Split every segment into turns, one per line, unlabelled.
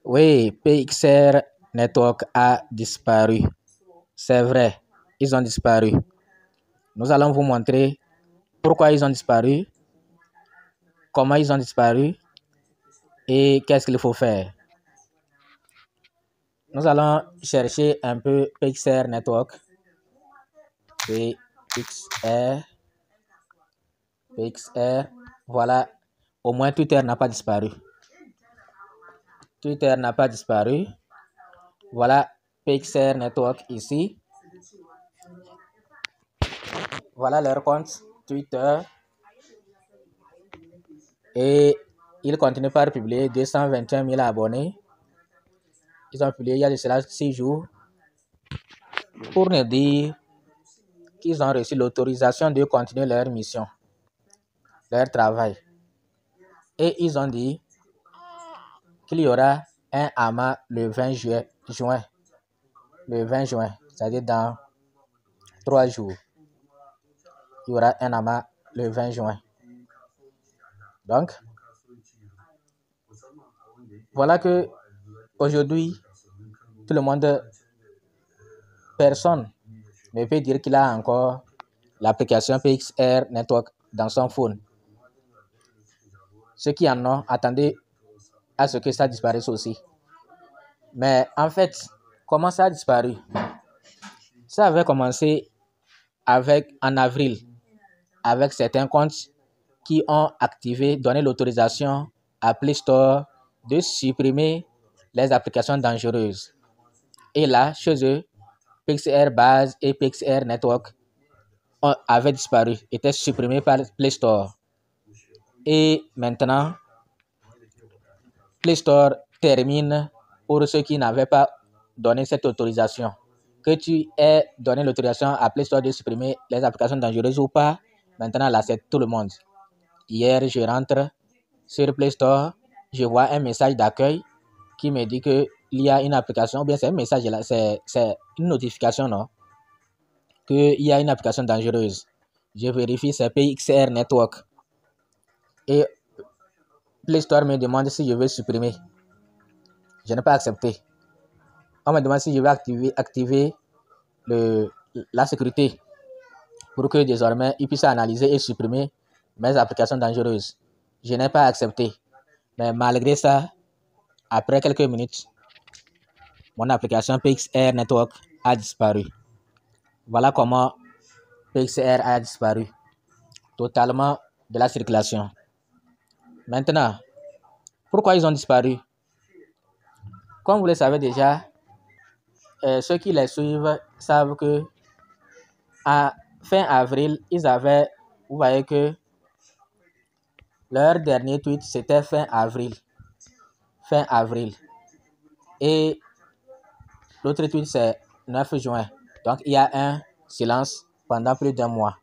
Oui, PXR Network a disparu. C'est vrai, ils ont disparu. Nous allons vous montrer pourquoi ils ont disparu, comment ils ont disparu et qu'est-ce qu'il faut faire. Nous allons chercher un peu PXR Network. PXR. Voilà, au moins Twitter n'a pas disparu. Twitter n'a pas disparu. Voilà PXR Network ici. Voilà leur compte Twitter. Et ils continuent par publier 221 000 abonnés. Ils ont publié il y a de cela 6 jours pour nous dire qu'ils ont reçu l'autorisation de continuer leur mission, leur travail. Et ils ont dit qu'il y aura un AMA le 20 juin. Le 20 juin, c'est-à-dire dans 3 jours. Il y aura un AMA le 20 juin. Donc, voilà que aujourd'hui, tout le monde, personne ne peut dire qu'il a encore l'application PXR Network dans son phone. Ceux qui en ont, attendez à ce que ça disparaisse aussi. Mais en fait, comment ça a disparu? Ça avait commencé en avril, avec certains comptes qui ont donné l'autorisation à Play Store de supprimer les applications dangereuses. Et là, chez eux, PXR Base et PXR Network avaient disparu, étaient supprimés par Play Store. Et maintenant, Play Store termine pour ceux qui n'avaient pas donné cette autorisation. Que tu aies donné l'autorisation à Play Store de supprimer les applications dangereuses ou pas, maintenant là c'est tout le monde. Hier, je rentre sur Play Store, je vois un message d'accueil qui me dit qu'il y a une application, ou bien c'est un message là, c'est une notification, non? Qu'il y a une application dangereuse. Je vérifie, c'est PXR Network. Et Play Store me demande si je veux supprimer. Je n'ai pas accepté. On me demande si je vais activer la sécurité pour que désormais ils puissent analyser et supprimer mes applications dangereuses. Je n'ai pas accepté. Mais malgré ça, après quelques minutes, mon application PXR Network a disparu. Voilà comment PXR a disparu totalement de la circulation. Maintenant, pourquoi ils ont disparu? Comme vous le savez déjà, ceux qui les suivent savent que à fin avril, vous voyez que leur dernier tweet, c'était fin avril. Fin avril. Et l'autre tweet, c'est 9 juin. Donc, il y a un silence pendant plus d'un mois.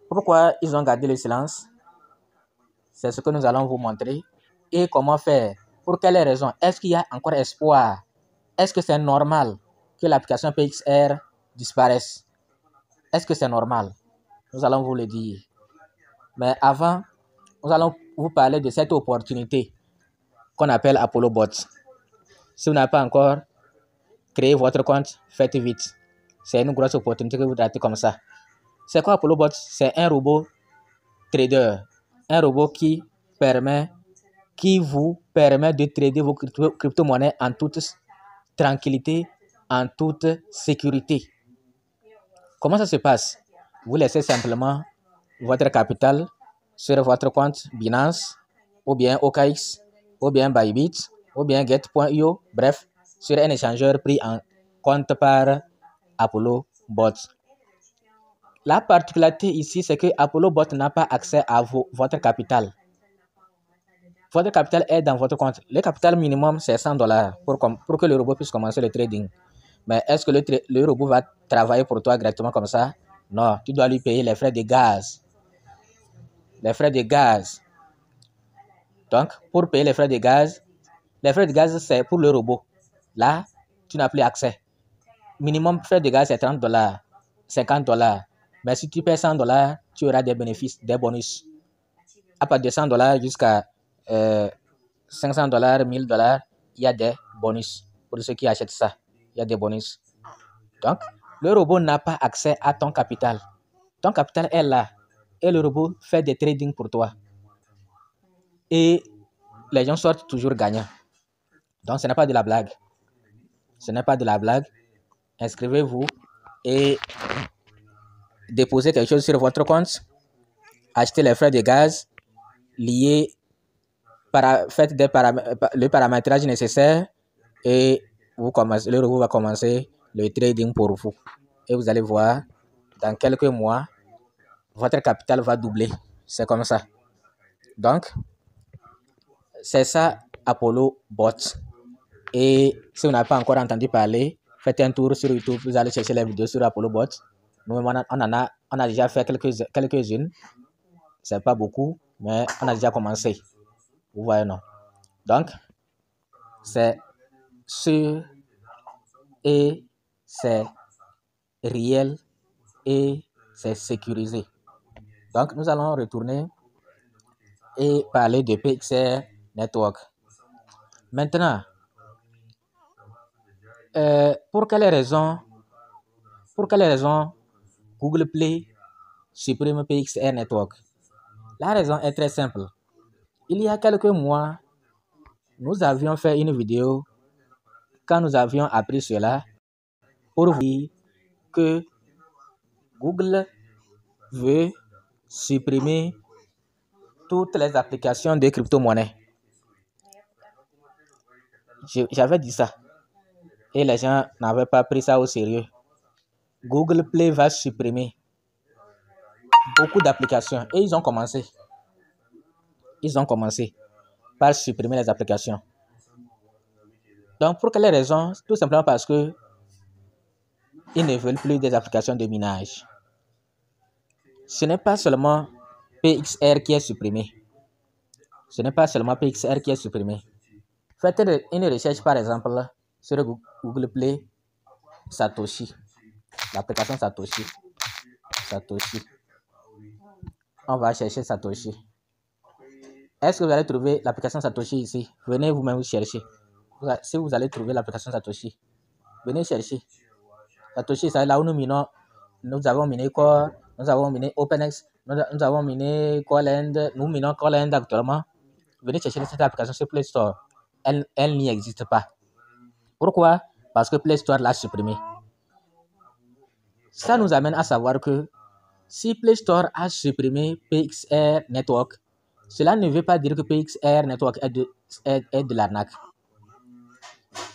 Pourquoi ils ont gardé le silence? C'est ce que nous allons vous montrer. Et comment faire? Pour quelles raisons? Est-ce qu'il y a encore espoir? Est-ce que c'est normal que l'application PXR disparaisse? Est-ce que c'est normal? Nous allons vous le dire. Mais avant, nous allons vous parler de cette opportunité qu'on appelle Apollo Bot. Si vous n'avez pas encore créé votre compte, faites vite. C'est une grosse opportunité que vous ratez comme ça. C'est quoi Apollo Bot? C'est un robot trader. Un robot qui vous permet de trader vos crypto-monnaies en toute tranquillité, en toute sécurité. Comment ça se passe? Vous laissez simplement votre capital sur votre compte Binance, ou bien OKX, ou bien Bybit, ou bien Get.io, bref, sur un échangeur pris en compte par Apollo Bot. La particularité ici, c'est que Apollo Bot n'a pas accès à votre capital. Votre capital est dans votre compte. Le capital minimum, c'est $100 pour que le robot puisse commencer le trading. Mais est-ce que le robot va travailler pour toi directement comme ça? Non, tu dois lui payer les frais de gaz. Les frais de gaz. Donc, pour payer les frais de gaz, c'est pour le robot. Là, tu n'as plus accès. Minimum frais de gaz, c'est $30, $50. Mais si tu payes $100, tu auras des bénéfices, des bonus. À partir de $100 jusqu'à $500, $1000, il y a des bonus. Pour ceux qui achètent ça, il y a des bonus. Donc, le robot n'a pas accès à ton capital. Ton capital est là. Et le robot fait des trading pour toi. Et les gens sortent toujours gagnants. Donc, ce n'est pas de la blague. Ce n'est pas de la blague. Inscrivez-vous et déposez quelque chose sur votre compte. Achetez les frais de gaz. Faites le paramétrage nécessaire. Et le robot va commencer le trading pour vous. Et vous allez voir, dans quelques mois, votre capital va doubler. C'est comme ça. Donc, c'est ça, Apollo Bot. Et si vous n'avez pas encore entendu parler, faites un tour sur YouTube. Vous allez chercher les vidéos sur Apollo Bot. Nous, on a déjà fait quelques-unes. C'est pas beaucoup, mais on a déjà commencé. Vous voyez, non? Donc, c'est sûr et c'est réel et c'est sécurisé. Donc, nous allons retourner et parler de PXR Network. Maintenant, pour quelles raisons Google Play supprime PXR Network? La raison est très simple. Il y a quelques mois, nous avions fait une vidéo quand nous avions appris cela pour vous dire que Google veut supprimer toutes les applications de crypto-monnaie. J'avais dit ça et les gens n'avaient pas pris ça au sérieux. Google Play va supprimer beaucoup d'applications et ils ont commencé par supprimer les applications. Donc, pour quelles raisons? Tout simplement parce que ils ne veulent plus des applications de minage. Ce n'est pas seulement PXR qui est supprimé. Faites une recherche, par exemple, sur Google Play, Satoshi. L'application Satoshi. On va chercher Satoshi. Est-ce que vous allez trouver l'application Satoshi ici? Venez vous-même chercher. Si vous allez trouver l'application Satoshi, venez chercher. Satoshi, c'est là où nous avons miné Core, nous avons miné OpenX, nous avons miné Coreland, nous minons Coreland actuellement. Venez chercher cette application sur Play Store. Elle n'y existe pas. Pourquoi? Parce que Play Store l'a supprimée. Ça nous amène à savoir que si Play Store a supprimé PXR Network, cela ne veut pas dire que PXR Network est de l'arnaque.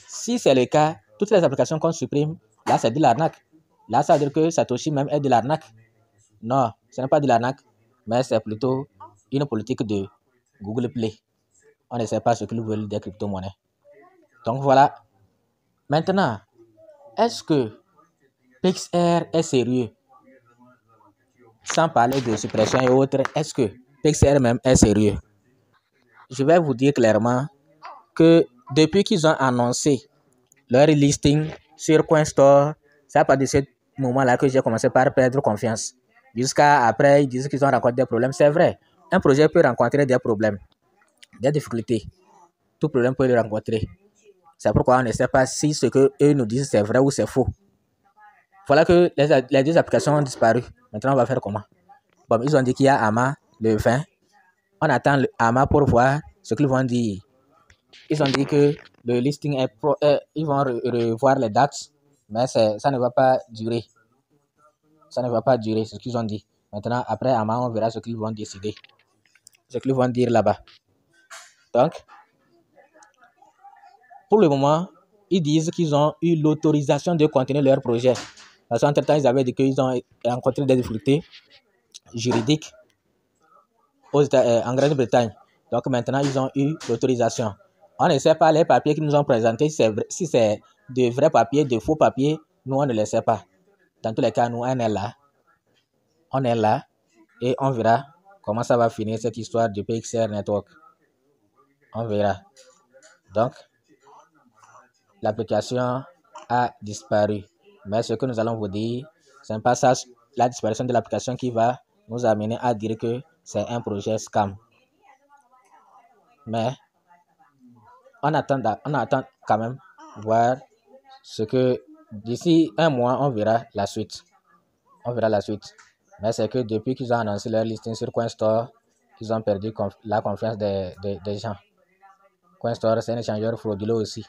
Si c'est le cas, toutes les applications qu'on supprime, là c'est de l'arnaque. Là ça veut dire que Satoshi même est de l'arnaque. Non, ce n'est pas de l'arnaque, mais c'est plutôt une politique de Google Play. On ne sait pas ce qu'ils veulent des crypto-monnaies. Donc voilà. Maintenant, est-ce que PXR est sérieux? Sans parler de suppression et autres, est-ce que PXR même est sérieux? Je vais vous dire clairement que depuis qu'ils ont annoncé leur listing sur CoinStore, c'est à partir de ce moment-là que j'ai commencé par perdre confiance. Jusqu'à après, ils disent qu'ils ont rencontré des problèmes. C'est vrai, un projet peut rencontrer des problèmes, des difficultés. Tout problème peut le rencontrer. C'est pourquoi on ne sait pas si ce que eux nous disent c'est vrai ou c'est faux. Voilà que les deux applications ont disparu. Maintenant, on va faire comment? Bon, ils ont dit qu'il y a AMA le 20. On attend AMA pour voir ce qu'ils vont dire. Ils ont dit que le listing ils vont revoir les dates, mais ça ne va pas durer. Ça ne va pas durer, c'est ce qu'ils ont dit. Maintenant, après AMA, on verra ce qu'ils vont décider. Ce qu'ils vont dire là-bas. Donc, pour le moment, ils disent qu'ils ont eu l'autorisation de continuer leur projet. Parce qu'entre-temps, ils avaient dit qu'ils ont rencontré des difficultés juridiques en Grande-Bretagne. Donc maintenant, ils ont eu l'autorisation. On ne sait pas les papiers qu'ils nous ont présentés, si c'est de vrais papiers, de faux papiers, nous on ne le sait pas. Dans tous les cas, nous on est là. On est là et on verra comment ça va finir cette histoire de PXR Network. On verra. Donc, l'application a disparu. Mais ce que nous allons vous dire, c'est pas ça, la disparition de l'application qui va nous amener à dire que c'est un projet scam. Mais on attend quand même voir ce que d'ici un mois, on verra la suite. Mais c'est que depuis qu'ils ont annoncé leur listing sur CoinStore, ils ont perdu la confiance des gens. CoinStore, c'est un échangeur frauduleux aussi.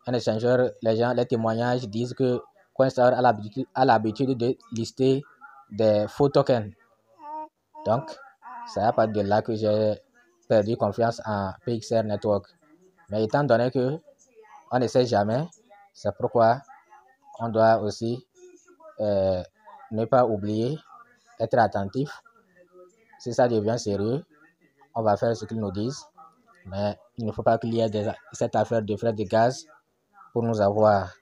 Un échangeur, les témoignages disent que CoinStore a l'habitude de lister des faux tokens. Donc, c'est à partir de là que j'ai perdu confiance en PXR Network. Mais étant donné que on ne sait jamais, c'est pourquoi on doit aussi ne pas oublier, être attentif. Si ça devient sérieux, on va faire ce qu'ils nous disent. Mais il ne faut pas qu'il y ait cette affaire de frais de gaz pour nous avoir.